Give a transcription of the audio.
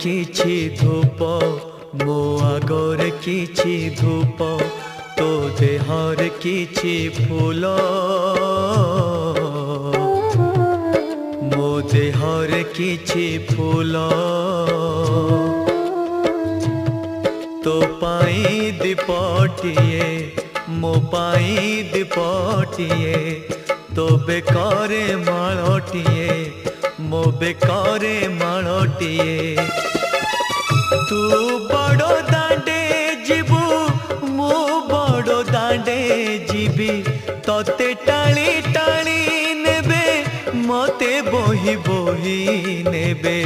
किछि धूप मो आगरे किछि धूप तो देहर किछि फूल मो देहर किछि फूल तो पाई दीपटिए मो पाई दीपटिए तो बेकारे माळटिए मो बेकारे माळटिए तू बड़ो दांडे जीबू मु बड़ो दांडे जीबी तोते टाली टाली नेबे मते बोही बोही नेबे।